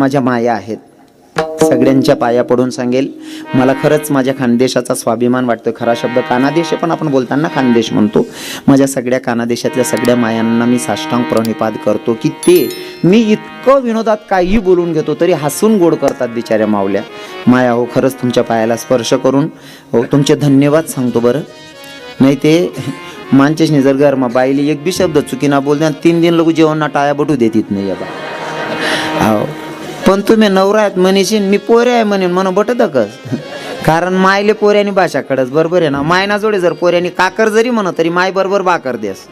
माझ्या माया आहेत, सगळ्यांच्या पाया पडून सांगेल, मला खरंच माझ्या खानदेशाचा स्वाभिमान वाटतो. खरा शब्द कानादेश पण आपण बोलताना खानदेश म्हणतो. माझ्या सगळ्या कानादेशातल्या सगळ्या मायांना मी साष्टांग प्रणिपात करतो की ते मी इतकं विनोदात काही बोलून घेतो तरी हसून गोड करतात बिचाऱ्या मावल्या. माया हो, खरंच तुमच्या पायाला स्पर्श करून हो तुमचे धन्यवाद सांगतो. बरं नाही ते माणचेशनी जर गरमा बाईली एक बी शब्द चुकीना बोलते 3 दिन लोक जेवण ना टाया बटू देत नाही बा. हो पण तुम्ही नवरा आहेत म्हणशीन, मी पोरे आहे म्हणेन म्हणून बटत कस, कारण मायले पोऱ्यानी भाषा कडच बरोबर आहे ना. मायना जोडे जर पोऱ्यानी काकर जरी म्हण तरी माय बरोबर बाकर देस.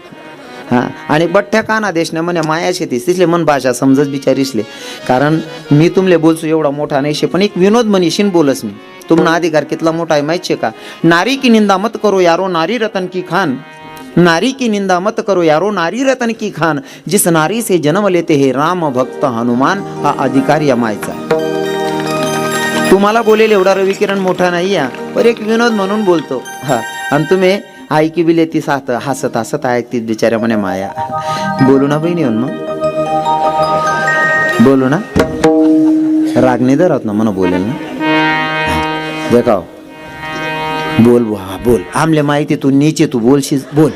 हां आणि बठ्ठ्या काना देशने म्हणे माया शेतीस तिसले मन भाषा समजत बिचारीसले. कारण मी तुमले बोलसो एवढा मोठा नाही शे पण एक विनोद म्हणीशीन बोलस मी. तुम्हाला अधिकार कितला मोठा आहे माहित शे का. नारी की निंदा मत करो यारो नारी रतन की खान, नारी की निंदा मत करो यारो नारी रतन की खान, जिस नारी से जन्म लेते हे राम भक्त हनुमान, हा अधिकार या मायचा. तुम्हाला बोलेल एवढा रविकिरण मोठा नाही या पर एक विनोद म्हणून बोलतो. हा आणि तुम्ही ऐकी बिले ती साथ हसत हसत ऐकतीत बिचाऱ्या म्हणे माया. बोलू ना बहिणी मग बोलू ना, राग नाही धरत ना म्हणून बोलेल ना. देखाव बोल बुवा बोल, आमले माहिती तू नीचे तू बोलशील बोल.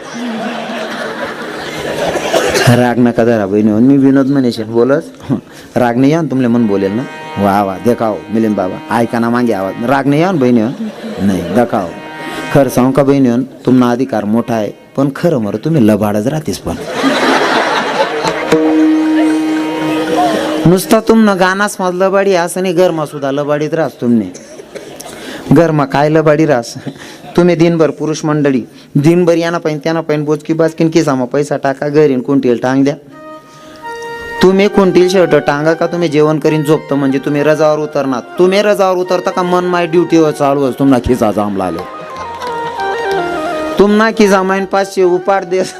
राग नका धरा बहिणी, मी विनोद म्हणेश बोलस राग नाही या तुमले मन बोलेल ना. वा वा देखाव मिलिंद बाबा ऐका ना मागे आवाज, राग नाही या बहिणी नाही देखाव. खरं सांगू का बहिणी तुम्हाला अधिकार मोठा आहे पण खरं मर तुम्ही लबाडच राहतीस. पण नुसता तुमनं गानास माझ लबाडी असं नाही, गरमा सुद्धा लबाडीत राहस तुम्ही. गरमा काय लबाडी रास तुम्ही दिनभर पुरुष मंडळी दिनभर याना पाहिजे त्याना पाहिजे बोचकी बाचकीन किसामा पैसा टाका घरीन कोणतील टांग द्या. तुम्ही कोणतील शर्ट टांगा का तुम्ही जेवण करीन झोपतं म्हणजे तुम्ही रजावर उतरणार. तुम्ही रजावर उतरता का मन माय ड्युटीवर चालू तुम्हाला खिसा जांभला आलो तुम्हाला की जामाईन 500 उपाड देस.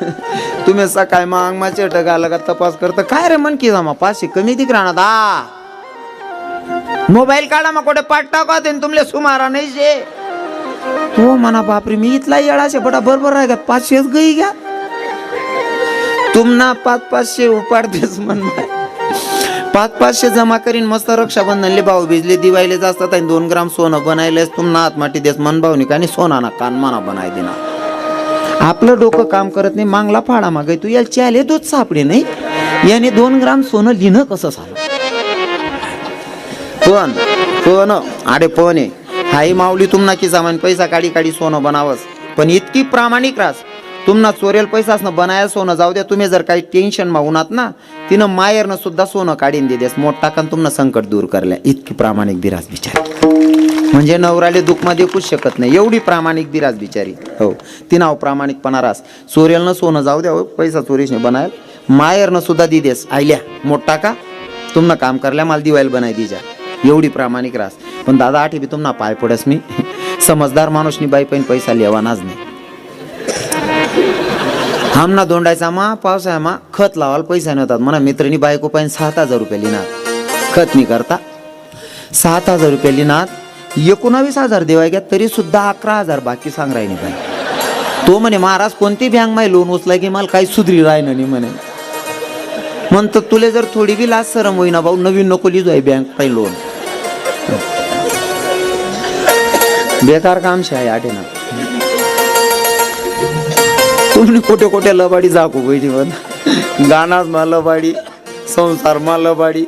तुम्ही सकाळी मांग मा शर्ट घाला का तपास करता काय रे मन की जामा 500 कमी दिक राहणार. मोबाईल काढा मग कुठे पाठ टाका तुमले सुमारा नाही शे. हो म्हणा बापरे मी इथला येळाशे बडा बरोबर आहे का 500 गई घ्या तुम्हाला 500 उपाडतेस म्हण 500 जमा करीन मस्त रक्षाबंधनले भाऊ भिजले दिवाळीले जास्त 2 ग्राम सोनं बनायलेस तुम्हाला हात माटी देस मन भाऊनी का सोना ना कान माना बनाय देना. आपलं डोकं काम करत नाही मागला फाडा मागाय तू याला चाले दूध सापडे नाही याने 2 ग्राम सोनं लिहिणं कसं झालं. पण पण अरे पण आहे हाई माऊली तुम्हाला की सामान पैसा काढी काढी सोनं बनावस पण इतकी प्रामाणिक रास तुम्हाला चोरेल पैसाच न बनाया सोनं जाऊ द्या. तुम्ही जर काही टेन्शन मागूनात ना तिनं मायरनं सुद्धा सोनं काढीन दे देस मोठ टाकन तुम्हाला संकट दूर करल्या. इतकी प्रामाणिक बिराज बिचारी म्हणजे नवराले दुःख मध्ये देखूच शकत नाही एवढी प्रामाणिक बिराज बिचारी. हो ती नाव प्रामाणिकपणा रास चोरेल न सोनं जाऊ द्या हो पैसा चोरीशने बनायल मायरनं सुद्धा दी देस आयल्या मोठ टाका तुम्हाला काम करल्या मला दिवायला बनाय दीजा एवढी प्रामाणिक रास. पण दादा आठी बी तुम्हाला पाय पडस मी समजदार माणूसनी बाई पण पैसा लेवानाच नाही. आमना दोंडायचा मा पावसाळ्या मा खत लावायला पैसा नव्हतात म्हणा मित्रांनी बायको पाहिजे 7,000 रुपये लिहिणार खत नाही करता 7,000 रुपये लिहिणार 19,000 देवाय घ्या तरी सुद्धा 11,000 बाकी सांग राहिली बाई. तो म्हणे महाराज कोणती बँक माय लोन उचलाय की मला काही सुधरी राहिलं नाही म्हणे. म्हणतो तुले जर थोडी बी लाज सरम होईना भाऊ नवीन नको लिहिजो आहे बँक काही लोन बेकार काम शे आहे आठे ना. तुम्ही कुठे कुठे लबाडी जाकू बैठी गानाच मा लबाडी संसार मा लबाडी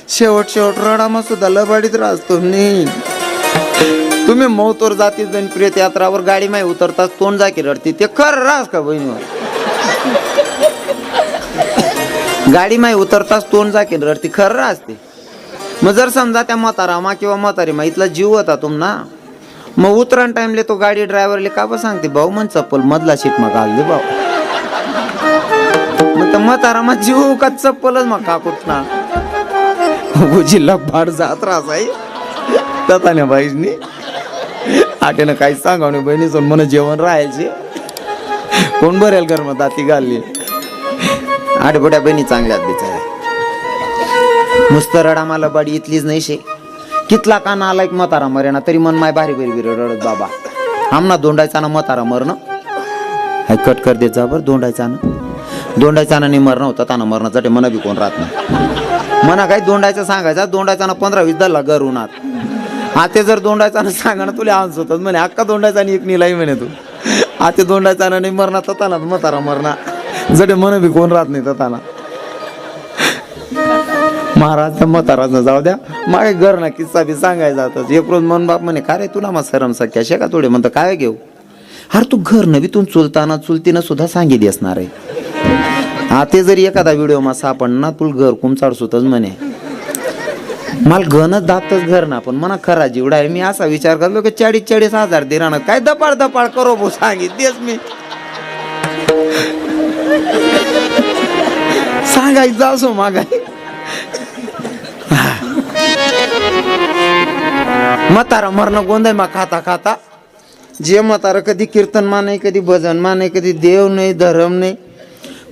शेवट रडामा सुद्धा लबाडीत राहत तुम्ही. तुम्ही मौतोर जाती जण प्रेत यात्रावर गाडी माय उतरताच तोंड जाकी रडती ते खरं रास का बहिणीवर. गाडी माय उतरताच तोंड जाकी रडती खरं राहते. मग जर समजा त्या म्हातारा मा किंवा म्हातारी मा इथला जीव होता तुम्हाला मग उतरण टाइमले तो गाडी ड्रायव्हरले का बा सांगते भाऊ मन चप्पल मधला सीट मग घाल दे भाऊ. मग तर म्हातारा मग जीव का चप्पलच मग काकूत ना जिल्हा भाड जात राहस आहे तथाने बाईजनी आटेनं काही सांगा नाही बहिणी सोन मन जेवण राहायचे कोण बरेल घर मग दाती घालली. आठवड्या बहिणी चांगल्यात बिचाऱ्या नुसतं रडा मला बाडी इथलीच नाही शे कितला का नाला एक म्हातारा मरेना तरी मन माय भारी भारी रडत बाबा आमना दोंडायचा ना म्हातारा मरणं हाय कट कर देत जा बरं दोंडायचा ना नाही मरणं होतं ताना मरणासाठी मन बी कोण राहत नाही. म्हणा काही दोंडायचं सांगायचा, दोंडायचा ना 15-20 दल्ला घर उन्हात. आते जर दोंडायचा ना सांगा ना तुला आन्स होतात म्हणे, अक्का दोंडायचा आणि एक निलाई म्हणे तू. आते दोंडायचा ना नाही मरणा तताना म्हातारा मरणा जडे मन बी कोण राहत नाही तताना. महाराज म्हाताराज जाऊ द्या, मागे घर ना किस्सा बी सांगायचा होता. एक रोज मन बाप म्हणे, का रे तुला मग सरम सख्या शे का थोडे म्हणतं काय घेऊ. अरे तू घर न बी तू चुलताना चुलतीनं सुद्धा सांगितली असणार आहे. आते जरी एखादा व्हिडिओ मा सापडना तुला घर कुमचाड सुतच म्हणे. मला घनच दातच घर ना, पण म्हणा खरा जीवडा आहे. मी असा विचार करलो की 40,000 दे राहणार काय दपाड दपाड करो भो सांगितलेच मी. सांगायचं असो मागाय म्हातारा मरण गोंधाय मा खाता खाता. जे म्हातारा कधी कीर्तन मा नाही, कधी भजन मा नाही, कधी देव नाही, धर्म नाही,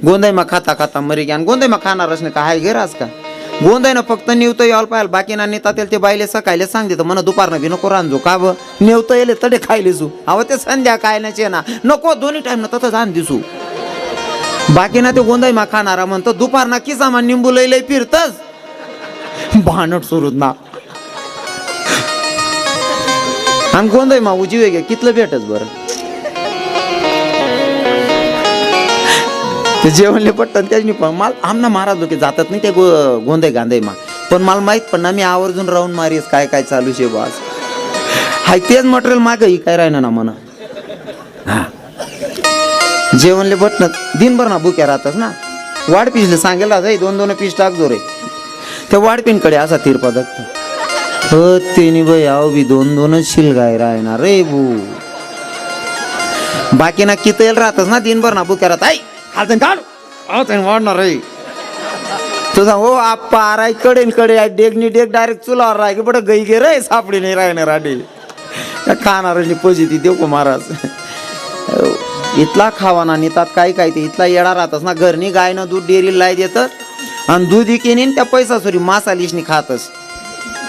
गोंधाय मा खाता खाता मरी घ्या. गोंधाय मा खाणारच नाही का हाय गेरास का. गोंधाय ना फक्त निवतं याल पाहाल, बाकी ना नेता ते बायले सकाळले सांगते तर म्हणा दुपारनं बी नको रांजो का ब नेवतं येले तडे खायले सू. अहो ते संध्या काय नाचे ना नको दोन्ही टाइम ना तसं जाण दिसू. बाकी ना ते गोंधाय मा खाणारा म्हणतो दुपारना किसा मा निंबू लई लई फिरतच भानट सुरूच ना. आणि गोंधाय मा उजी वेगे कितलं भेटच बरं. ते जेवणले पटत त्याची पण मला आमना महाराज लोक जातात नाही ते गोंधाय गांधाय मा, पण मला माहित पण ना मी आवर्जून राहून मारीस काय काय चालू शे बास. हाय तेच मटेरियल माग ही काय राहिना ना म्हणा. हा जेवणले बटन दिनभर ना बुक्या राहतात ना. वाढ पिसले सांगेला जाई 2-2 पीस टाकजो रे. त्या वाढपिनकडे असा तिरपा दगत हो तेनी बाई आव बी 2-2 शिलगाय राहणार रे भू. बाकी ना कितेल राहतच ना दिनभर ना बुक्या राहत. आई हालतन काढ आवतन वाढणार रे तुझा हो आप्पा आराय कडेन कडे डेगनी डेग डायरेक्ट चुलावर राह की बडं गई गे रे सापडी नाही राहणार आडे खाणार पोजिती देऊ को महाराज. इथला खावाना नेतात काय काय ते इथला येडा राहतस ना. घरनी गायनं दूध डेअरीला लाई देतात आणि दूध इकेन त्या पैसा सोरी मासा लिशनी खातस.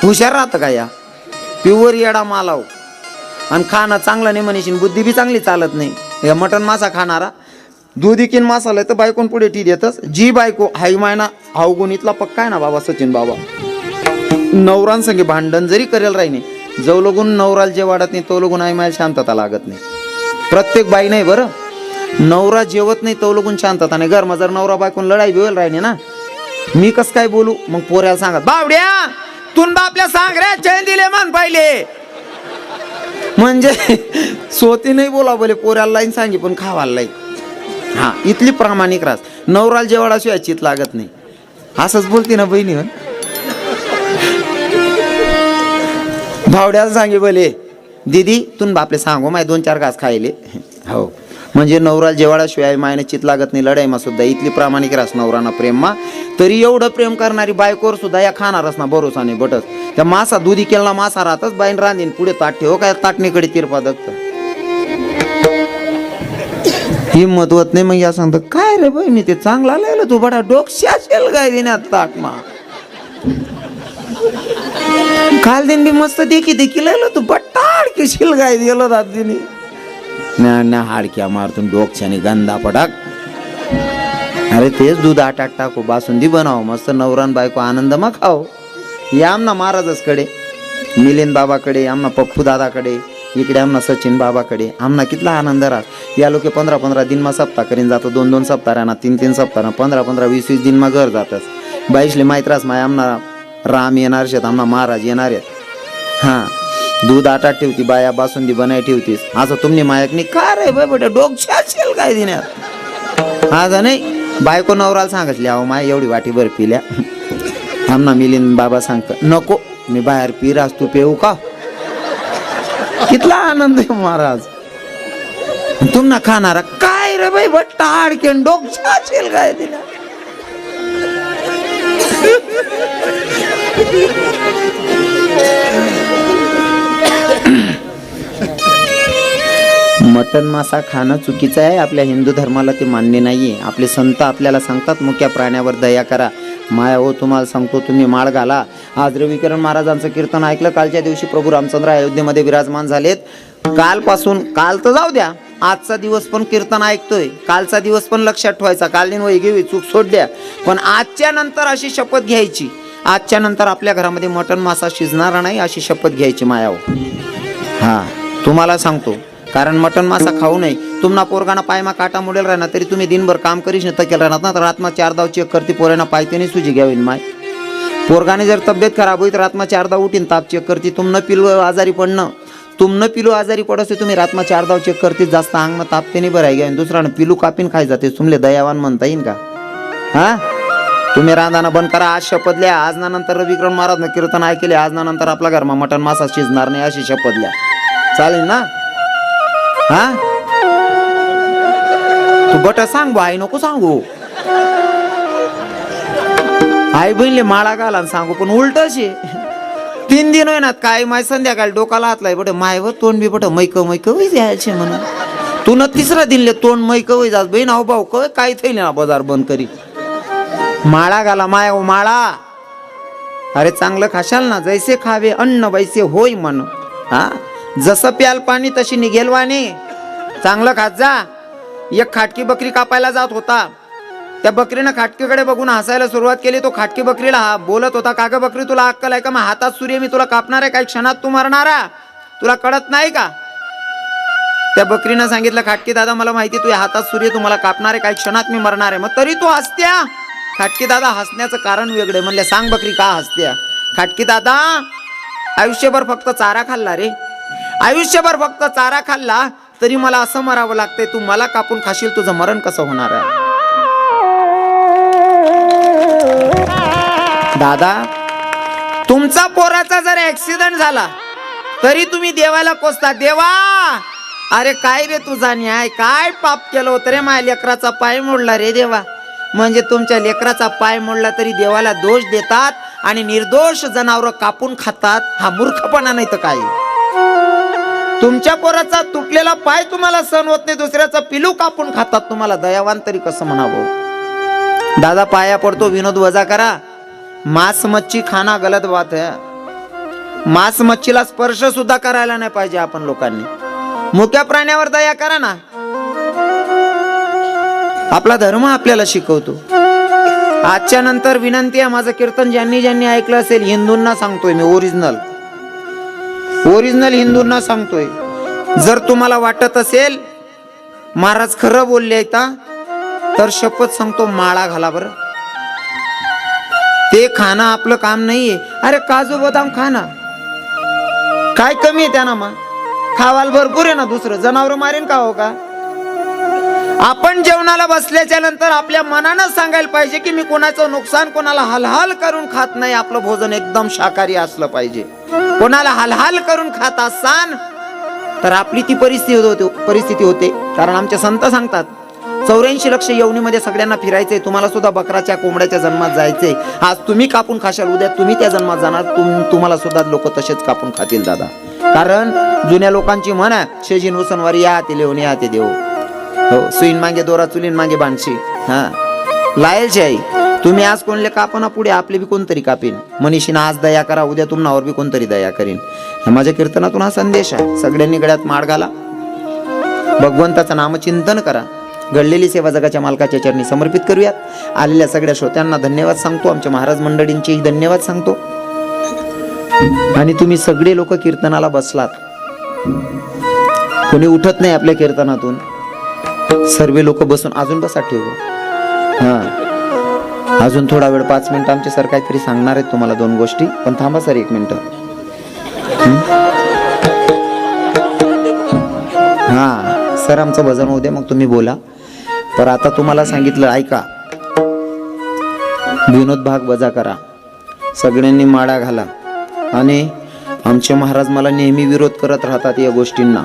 हुशार राहतं का या प्युअर येडा मालाव. आणि खाणं चांगलं नाही म्हणशीन बुद्धी बी चांगली चालत नाही. या मटन मासा खाणारा दूध इकीन मासाला तर बायकोन पुढे ठी देतच. जी बायको हाई मायना हावगुण इथला पक्का आहे ना बाबा सचिन बाबा. नवरांसंगे भांडण जरी करेल राही नाही जो लोगून नवराला जे वाढत नाही तो लोगून आई मायला शांतता लागत नाही. प्रत्येक बाई नाही बरं नवरा जेवत नाही तो लोगून शांतता नाही. घर जर नवरा बायकोन लढाई बिवेल राहिली ना मी कस काय बोलू मग पोऱ्याला सांगत बावड्या तुन बापल्या सांग रे चैन दिले मन पाहिले म्हणजे सोती नाही बोला बोले पोऱ्याला लाईन सांगी पण खावाला लाई. हा इथली प्रामाणिक रास नवराला जेवाडा शिवाय चित लागत नाही असंच बोलते ना बहिणी. भावड्याला सांगे बोले दीदी तुन बापले सांगो माय 2-4 घास खायले हो म्हणजे नवराला जेवाडा शिवाय मायने चित लागत नाही. लढाई मा सुद्धा इथली प्रामाणिक रास नवराना प्रेम मा. तरी एवढं प्रेम करणारी बायकोर सुद्धा या खाणारच ना भरोसा नाही बटच. त्या मासा दुधी केला मासा राहतच बाईन रांधीन पुढे ताट ठेव काय ताटणीकडे तिरपा दगत हिंमत होत नाही. मग या सांगतो काय रे बाई मी ते चांगला लागलं तू बडा डोक्या शेल गाय देण्यात ताट मा काल दिन बी मस्त देखी लागलं तू बटाड की शिल गाय दिलं दादीने ना हाडक्या मारतून डोक्याने गंदा पटाक. अरे तेच दूध आटात टाकू बासुंदी बनाव मस्त नवरान बायको आनंद मा खाओ. या आमना महाराजच कडे मिलिंद बाबाकडे आमना पप्पू दादाकडे इकडे आमना सचिन बाबाकडे आमना कितला आनंद राहत. या लोक 15-15 दिन मा सप्ताह करीन जातो 2-2 सप्ताह राहणार 3-3 सप्ताह 15-15 20-20 दिन मा घर जातस. बाईसले माहित रास माय आमना राम येणार शेत आमना महाराज येणार आहेत. हा दूध आटात ठेवती बाया बासुंदी बनाय ठेवतीस असं तुमने मायकनी का रे बाय बेटा डोक्या शेल काय देण्यात. आज नाही बायको नवराला सांगितली अहो माय एवढी वाटी भर पिल्या. आमना मिलिंद बाबा सांगत नको मी बाहेर पिरास तू पेऊ का. कितला आनंद आहे महाराज. तुमना खाणारा काय रे बाई बट्टा आडकेन डोक्या शेल काय दिल्या. मटन मासा खाणं चुकीचं आहे. आपल्या हिंदू धर्माला ते मान्य नाहीये. आपले संत आपल्याला सांगतात मुक्या प्राण्यावर दया करा. माया हो तुम्हाला सांगतो तुम्ही माळ घाला. आज रविकिरण महाराजांचं कीर्तन ऐकलं. कालच्या दिवशी प्रभू रामचंद्र अयोध्येमध्ये विराजमान झालेत. कालपासून काल तर जाऊ द्या आजचा दिवस पण कीर्तन ऐकतोय. कालचा दिवस पण लक्षात ठेवायचा. काल दिन वैगे चूक सोडल्या पण आजच्या नंतर अशी शपथ घ्यायची आजच्या नंतर आपल्या घरामध्ये मटण मासा शिजणारा नाही अशी शपथ घ्यायची मायाव. हा तुम्हाला सांगतो, कारण मटण मासा खाऊ नये. तुम्हाला पोरगाना पायमा काटा मुडेल राहणार तरी तुम्ही दिनभर काम करीश न थकेल राहणार ना, तर रात्मा 4दा चेक करते पोरांना पायते नाही सुजी घ्यावी माय. पोरगाने जर तब्येत खराब होई तर रात्मा 4दा उठीन ताप चेक करते. तुम न पिलू आजारी पडणं, तुम न पिलू आजारी पडसे तुम्ही रात्मा 4दा चेक करते. जास्त अंगनं तापते नाही बरं आहे घ्या. दुसऱ्यानं पिलू कापीन खाय जाते. तुमले दयावान म्हणता येईन का? हा तुम्ही रांधाना बंद करा. आज शपथ लिया, आज ना नंतर रविक्रम महाराज कीर्तन ऐकले, आज ना नंतर आपल्या घरमा मटण मासा शिजणार नाही अशी शपथ लिया. चालेल ना? हा तू बट सांग आई नको सांगू. आई बहिणले माळा घाला सांगू, पण उलट शे 3 दिन होय ना काय माय संध्याकाळी डोकाला हातलाय बट मायवर तोंड बी बट मैक वय जायचे म्हणून. तू न तिसरा दिनले तोंड मैक वय जात बहीण अहो भाऊ काय थैल ना बाजार बंद करी. माळा घाला माय ओ माळा. अरे चांगलं खाशाल ना, जैसे खावे अन्न वैसे होय मन. हा जसं प्याल पाणी तशी निघेल वाणी. चांगलं खात जा. एक खाटकी बकरी कापायला जात होता. त्या बकरीनं खाटकीकडे बघून हसायला सुरुवात केली. तो खाटकी बकरीला बोलत होता, का ग बकरी तुला अक्कल आहे का? मग हातात सूर्य मी तुला कापणार आहे, काही क्षणात तू मरणारा, तुला कळत नाही का? त्या बकरीनं सांगितलं, खाटकी दादा मला माहिती तुझ्या हातात सूर्य तुम्हाला कापणार आहे, काही क्षणात मी मरणार आहे. मग तरी तू हसत्या? खाटकी दादा हसण्याचं कारण वेगळे. म्हणले सांग बकरी का हसत्या? खाटकी दादा आयुष्यभर फक्त चारा खाल्ला रे, आयुष्यभर फक्त चारा खाल्ला तरी मला असं मरावं लागतंय. तू मला कापून खाशील, तुझं मरण कसं होणार आहे? दादा तुमचा पोराचा जर ऍक्सिडेंट झाला तरी तुम्ही देवाला कोसता, देवा अरे काय रे तुझा न्याय, काय पाप केलं होतं रे? माझ्या लेकराचा पाय मोडला रे देवा. म्हणजे तुमच्या लेकराचा पाय मोडला तरी देवाला दोष देतात आणि निर्दोष जनावर कापून खातात. हा मूर्खपणा नाही तर काय? तुमच्या पोराचा तुटलेला पाय तुम्हाला सहन होत नाही, दुसऱ्याचा पिलू कापून खातात. तुम्हाला दयावान तरी कसं म्हणावं? दादा पाया पडतो, विनोद वजा करा. मांस मच्छी खाना गलत बात है. मांस मच्छीला स्पर्श सुद्धा करायला नाही पाहिजे आपण लोकांनी. मुक्या प्राण्यावर दया करा ना. आपला धर्म आपल्याला शिकवतो. आजच्या नंतर विनंती आहे, माझं कीर्तन ज्यांनी ज्यांनी ऐकलं असेल हिंदूंना सांगतोय मी, ओरिजिनल हिंदूंना सांगतोय. जर तुम्हाला वाटत असेल महाराज खरं बोलले आहेत तर शपथ सांगतो माळा घाला बरं. ते खाणं आपलं काम नाहीये. अरे काजू बदाम खाना काय कमी आहे त्यांना? मग खावाल भरपूर आहे ना. दुसरं जनावर मारेन का हो का? आपण जेवणाला बसल्याच्या नंतर आपल्या मनानं सांगायला पाहिजे की मी कोणाचं नुकसान, कोणाला हलहाल करून खात नाही. आपलं भोजन एकदम शाकाहारी असलं पाहिजे. कोणाला हलहाल करून खात असाल तर आपली ती परिस्थिती होते. कारण आमचे संत सांगतात 84 लक्ष यवनीमध्ये सगळ्यांना फिरायचंय. तुम्हाला सुद्धा बकराच्या कोंबड्याच्या जन्मात जायचंय. आज तुम्ही कापून खाशाल, उद्या तुम्ही त्या जन्मात जाणार. तुम्हाला सुद्धा लोक तसेच कापून खातील दादा. कारण जुन्या लोकांची म्हण आहे, शेजीन उसनवारी या ते लेवून या ते देव. हो सुईन मागे दोरा चुलीन मागे बांधशी. हा लायलची आई तुम्ही आज कोणले कापना, पुढे आपले बी कोणतरी कापीन. मनीषीनं आज दया करा, उद्या तुम्हावर बी कोणतरी दया करीन. माझ्या कीर्तनातून हा संदेश आहे. सगळ्यांनी गळ्यात माळ घाला, भगवंताचं नामचिंतन करा, घडलेली सेवा जगाच्या मालकाच्या चरणी समर्पित करूयात. आलेल्या सगळ्या श्रोत्यांना धन्यवाद सांगतो. आमच्या महाराज मंडळींचेही धन्यवाद सांगतो. आणि तुम्ही सगळे लोक कीर्तनाला बसलात, कोणी उठत नाही आपल्या कीर्तनातून. सर्व लोक बसून अजून बसा ठेवू. हा अजून थोडा वेळ 5 मिनिटं आमचे सर काहीतरी सांगणार आहेत तुम्हाला 2 गोष्टी. पण थांबा सर 1 मिनिट. हा सर आमचं भजन होऊ द्या, मग तुम्ही बोला. तर आता तुम्हाला सांगितलं ऐका. विनोद भाग वजा करा, सगळ्यांनी माळा घाला. आणि आमचे महाराज मला नेहमी विरोध करत राहतात या गोष्टींना.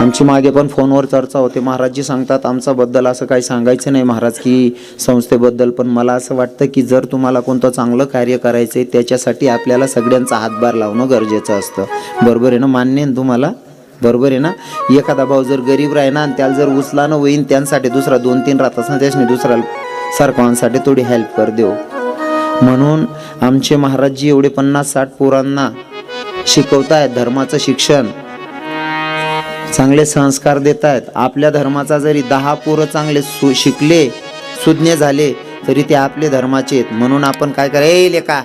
आमची मागे पण फोनवर चर्चा होते. महाराजजी सांगतात आमचा बद्दल असं काही सांगायचं नाही महाराज की संस्थेबद्दल. पण मला असं वाटतं की जर तुम्हाला कोणतं चांगलं कार्य करायचंय त्याच्यासाठी आपल्याला सगळ्यांचा हातभार लावणं गरजेचं असतं. बरोबर आहे ना? मान्य आहे तुम्हाला? बरोबर आहे ना? एखादा भाऊ जर गरीब राहिना आणि त्याला जर उचला न होईन त्यांसाठी दुसरा 2-3 राहतात ना, त्याच्याने दुसरा सरकारसाठी थोडी हेल्प कर देऊ. म्हणून आमचे महाराजजी एवढे 50-60 पोरांना शिकवतायत धर्माचं शिक्षण, चांगले संस्कार देत आहेत. आपल्या धर्माचा जरी 10 पोरं चांगले शिकले, सुज्ञ झाले, तरी ते आपले धर्माचे आहेत. म्हणून आपण काय करा, ए लेका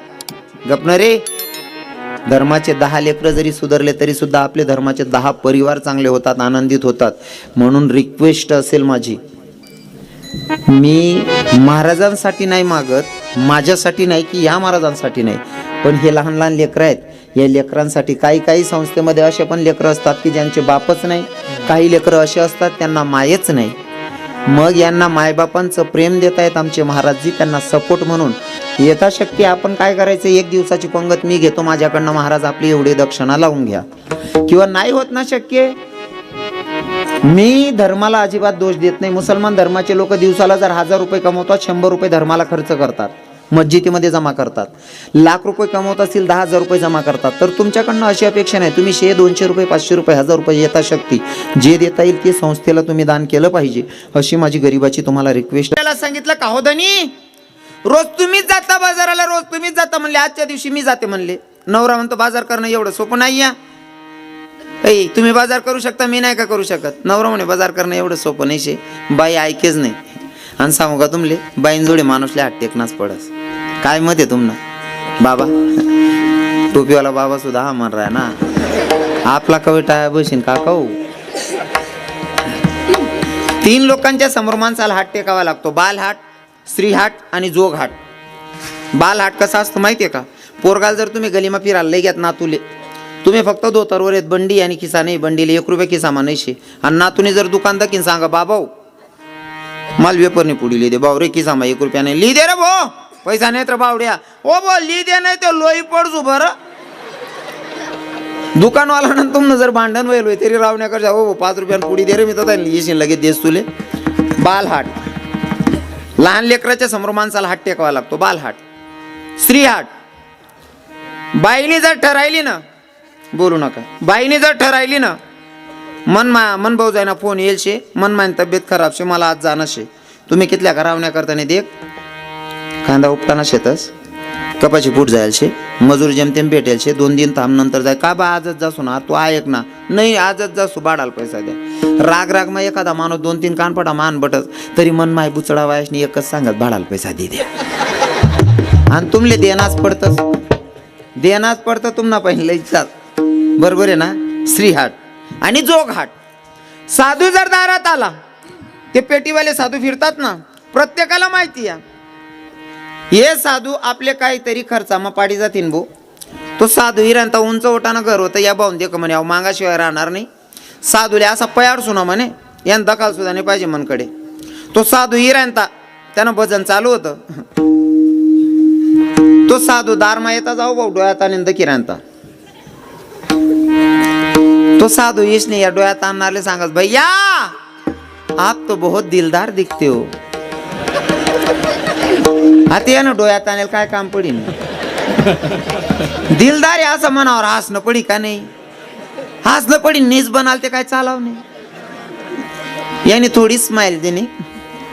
गपन रे, धर्माचे 10 लेकरं जरी सुधारले तरी सुद्धा आपले धर्माचे 10 परिवार चांगले होतात, आनंदित होतात. म्हणून रिक्वेस्ट असेल माझी, मी महाराजांसाठी नाही मागत, माझ्यासाठी नाही की ह्या महाराजांसाठी नाही, पण हे लहान लहान लेकरं आहेत, या लेकरांसाठी. काही संस्थेमध्ये असे पण लेकरं असतात की ज्यांचे बापच नाही, काही लेकरं असे असतात त्यांना मायच नाही. मग यांना मायबापांचं प्रेम देत आहेत आमचे महाराजजी, त्यांना सपोर्ट म्हणून यथाशक्ती आपण काय करायचं, 1 दिवसाची पंगत मी घेतो माझ्याकडनं, महाराज आपली एवढी दक्षिणा लावून घ्या. किंवा नाही होत ना शक्य, मी धर्माला अजिबात दोष देत नाही. मुसलमान धर्माचे लोक दिवसाला जर 1000 रुपये कमवतात, 100 रुपये धर्माला खर्च करतात, मस्जिदीमध्ये जमा करतात. लाख रुपये कमवत असतील, 10,000 रुपये जमा करतात. तर तुमच्याकडनं अशी अपेक्षा नाही, तुम्ही 100, 200 रुपये, 500 रुपये, 1000 रुपये यथाशक्ती जे देता येईल ते संस्थेला तुम्ही दान केलं पाहिजे, अशी माझी गरिबाची तुम्हाला रिक्वेस्ट. त्याला सांगितलं का हो धनी, रोज तुम्हीच जाता बाजाराला, रोज तुम्हीच जाता म्हणले, आजच्या दिवशी मी जाते म्हणले. नवरा म्हणतो बाजार करणं एवढं सोपं नाही या, तुम्ही बाजार करू शकता, मी नाही का करू शकत. नवरा म्हणे बाजार करणं एवढं सोपं नाही शे. बाई ऐकेच नाही. आणि सांगू का तुमले, बाईन जोडे माणूसले हात टेकनाच पडस. काय मत आहे तुमना बाबा, टोपीवाला बाबा सुद्धा हा म्हण राहा ना, आपला कवी टाया बशीन का कहू. 3 लोकांच्या समोर माणसाला हात टेकावा लागतो, बालहाट, स्त्रीहाट आणि जोगहाट. बालहाट कसा असतो माहितीये का, पोरगाल जर तुम्ही गलीमा फिरायला लई घेत नातुले, तुम्ही फक्त धोतरवर येत, बंडी आणि खिसा नाही, बंडीला 1 रुपये खिसा म्हणायशी. आणि नातूने जर दुकान दाखीन सांगा, बाबा माल वेपरने पुढे लिही दे, भाऊ रे खिसा 1 रुपया नाही, लिही दे रे भो, पैसा नाही तर बावड्या, ओ बो लिही दे, नाही तर लोही पडजू बरं. दुकानवाला तुमनं जर भांडण व्हायलोय तरी रावण्याकडे जा, हो 5 रुपयानं पुढी दे रे, मी तर येशील लगेच देस तुले. बालहाट, लहान लेकराच्या समोर माणसाला हात टेकावा लागतो, बालहाट. स्त्रीहाट, बाईने जर ठरायली ना, बोलू नका, बाईने जर ठरायली ना, मन भाऊ जाईना फोन येईल शे, मन मान तब्येत खराब शे, मला आज जाणं शे, तुम्ही कितल्या का रावण्या करताना देख कांदा उपटाना शेतस, कपाची फूट जायल शे, मजूर जेमतेम भेटेल शे, 2 दिन थांब नंतर जाय का बा आजच जासू ना, तू ऐक ना, नाही आजच जासू, बाडाला पैसा द्या. राग मग एखादा माणूस 2-3 कानपटा मान बटस तरी मन माय बुचडा वायसनी एकच सांगत भाडाला पैसा दे द्या. आणि तुमले देनाच पडतं तुम्हाला पहिले चाल, बरोबर आहे ना. स्त्रीहाट आणि जोगहाट. साधू जर दारात आला, ते पेटीवाले साधू फिरतात ना, प्रत्येकाला माहिती आहे हे साधू आपले काहीतरी खर्चामा पाडी जातीन भो. तो साधू हिरांता उंच ओटानं घर होतं, या भाऊन दे का म्हणे, मागाशिवाय राहणार नाही. साधूले असा पयाड सुना म्हणे, यान दखाल सुद्धा नाही पाहिजे मनकडे. तो साधू हिरांता, त्यानं भजन चालू होतं, तो साधू दारमा येता जाऊ भाऊ डोळ्यात आनंद किरांता. तो साधू इसने या डोळ्यात आणणारले सांगत, भैया आप तो बहुत दिलदार दिखते हो. आता या ना डोळ्यात आणेल काय काम पडीन, दिलदार आहे असं मनावर हसणं पडी का नाही, हसणं पडी नीच बनाल ते काय चालाव नाही. याने थोडी स्माइल देणे,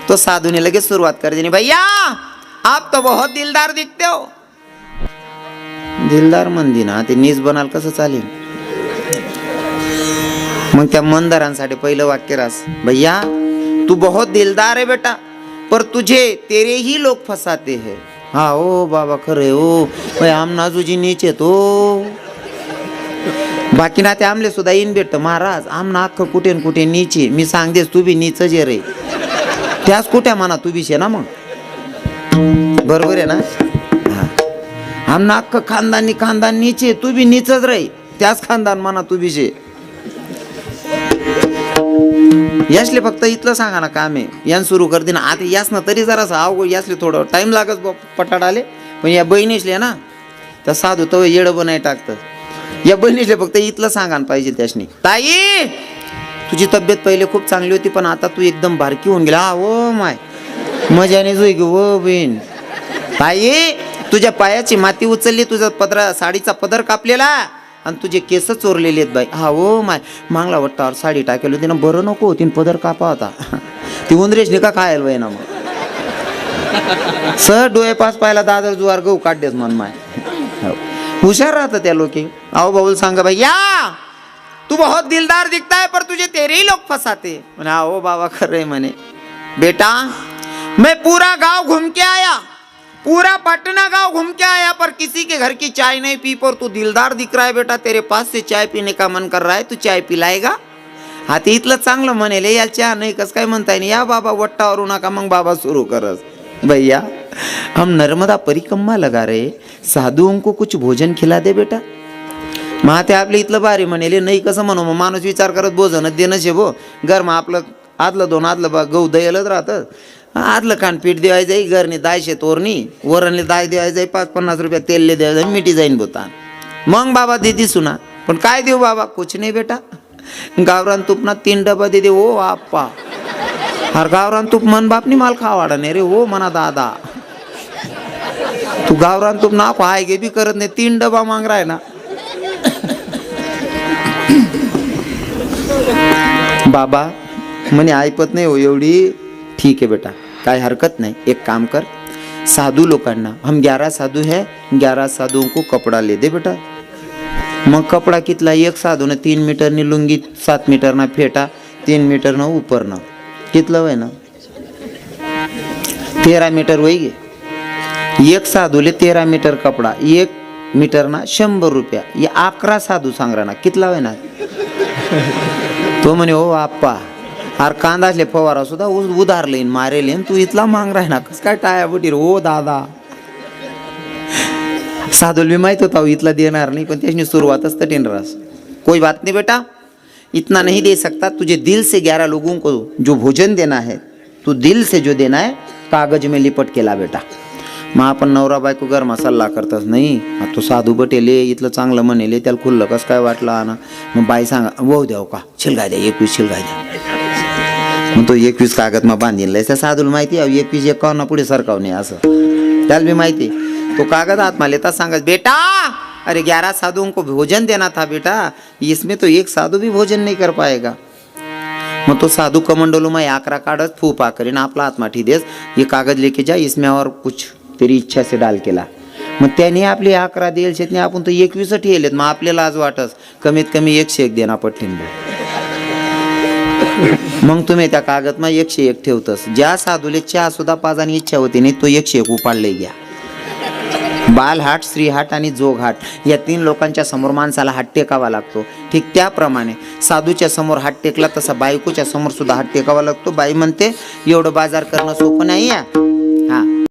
तो साधूने लगेच सुरुवात कर देणे, भैया आप तो बहुत दिलदार दिखते हो. दिलदार मंदी ना, ते नीच बनाल कसं चालेल. मग त्या मंदारांसाठी पहिलं वाक्य रास, भैया तू बहुत दिलदार है बेटा, पर तुझे तेरे ही लोग फसाते हैं. हा ओ बाबा खरे ओ, भाई आम नाजूजी नीचे तो बाकी ना ते आमले सुद्धा इन भेटतं, महाराज आमना अख्खं कुठे कुठे नीचे. मी सांगतेस तू बी नीच जे रे, त्याच कुठे म्हणा तू बी शे ना, मग बरोबर आहे ना. आमना अख्खं खानदान नीचे, तू बी नीचच रे, त्याच खानदान म्हणा तू बी शे. यासले फक्त इथलं सांगा ना काम आहे, यान सुरू कर दे ना. आता यास ना तरी जरासं अवघड, यासले थोडं टाइम लागत पटाड आले, पण या बहिणीसले ना त्या साधू तो येडं बनाय टाकतं. या बहिणीसले फक्त इथलं सांगा पाहिजे त्यासनी, ताई तुझी तब्येत पहिले खूप चांगली होती, पण आता तू एकदम बारकी होऊन गेला. ओ माय मजाने जोई ग ओ बहीण. ताई तुझ्या पायाची माती उचलली, तुझा पदरा साडीचा पदर कापलेला, आणि तुझे केस चोरलेले आहेत बाई. हा ओ माय मागला वट्टावर साडी टाकेल होती ना, बरं नको होती, पदर कापा होता. ती उंदरेशने का खायला बाई ना, मग सर डोळे पास पाहिला दादर जुवार गहू काढतेस मन माय. हुशार राहतं त्या लोके. आओ बाबूल सांगा भाई, या तू बहुत दिलदार दिखता है पर तुझे तेरे ही लोग फसाते. म्हणे हो बाबा खरंय म्हणे, बेटा मैं पूरा गांव घूम के आया, पूरा पटना गांव घूम के आया, पर किसी के घर की चाय नहीं पी, पर तू दिलदार दिख रहा है बेटा, तेरे पास से चाय पीने का मन कर रहा है, तू चाय पिलाएगा? हा ते इथलं चांगलं म्हणेल, या चहा नाही कस काय म्हणताय या बाबा वट्टावरू नका. मग बाबा सुरू करस, भैया हम नर्मदा परिक्रमा लगा रहे, साधुओं को कुछ भोजन खिला दे बेटा. मग ते आपले इथलं भारी म्हणेल, नाही कसं म्हणू, मग माणूस विचार करत भोजनच देणं शे भो. घरमा आपलं आदलं दोन आदलं गहू दयलच राहतं, आदलं खाण पीठ देवाय जाई, घरने दाय शे तोरणी, वरणले दाय देवाय जाई, 5-50 रुपया तेलले देवाय जाई, मिठी जाईन बोतान. मग बाबा देती सुना, पण काय देऊ बाबा? कुछ नाही बेटा, गावरान तूप ना 3 डबा दे दे. ओ आप्पा, अरे गावरान तूप मन बापनी माल खावाडा नाही रे. हो म्हणा दादा, तू गावरान तूप ना हाय गे बी करत नाही, 3 डबा मांग राय ना. बाबा म्हणे ऐपत नाही हो एवढी. ठीक है बेटा, काय हरकत नाही, एक काम कर, साधू लोकांना, हम 11 साधू है, 11 साधुओं को कपड़ा ले दे बेटा. मग कपडा कितला? एक साधून 3 मीटरनी लुंगी, 7 मीटरना फेटा, 3 मीटरना उपरनं, कितलं वय ना 13 मीटर वय गे. एक साधूले 13 मीटर कपडा, 1 मीटरना 100 रुपया. या 11 साधू सांग ना, कितला वय ना. तो म्हणे हो आप्पा, अरे कांदाले फवारा सुद्धा उधार लेन मारेल, तू इथला मांग राह ना, कस काय टाया बुटीर. हो दादा, साधूल भी माहित होता इथला देणार नाही, पण त्याची सुरुवातच तटीन रस. कोई बात नहीं बेटा, इतना नहीं दे सकता, तुझे दिल से 11 लोगों को जो भोजन देना है, तू दिल से जो देना है, कागज में लिपट के ला बेटा. मग आपण नवरा बायको गरमा सल्ला करतच नाही, तो साधू बटेले इथलं चांगलं म्हणेले, त्याला खुल्लं कस काय वाटलं ना. मग बाई सांगा, वो द्याव का, शिलगाय द्या, 21 शिलगाय द्या. मग तो 21 कागद मग बांधीन त्या साधूला माहिती आहे 21 एकावन्न पुढे सरकाव नाही असं, त्याला भी माहिती. तो कागद हाथ में लेता सांगत, बेटा अरे 11 साधुओं को भोजन देना था बेटा, इसमें तो एक साधु भी भोजन नहीं कर पाएगा. मग तो साधू कमंडोलो में 11 कागज फूफा करीन आपला हाथ माठी देस, ये कागज लेके जा, इसमें और कुछ तेरी इच्छा से डाल केला. मग त्याने आपले 11 देईल शेतने, आपण तो 21 ठेवलेत. मग आपल्याला आज वाटस कमीत कमी 101 देना पडतील. मग तुम्ही त्या कागद मा 101 ठेवतस. ज्या साधूले चहा सुद्धा पाजानी इच्छा होती नाही, तो 101 उपाडले घ्या. बालहाट, श्रीहाट आणि जोगहाट या 3 लोकांच्या समोर माणसाला हात टेकावा लागतो. ठीक त्याप्रमाणे साधूच्या समोर हात टेकला तसा बायकोच्या समोर सुद्धा हात टेकावा लागतो. बाई म्हणते एवढं बाजार करणं सोपं नाही आहे,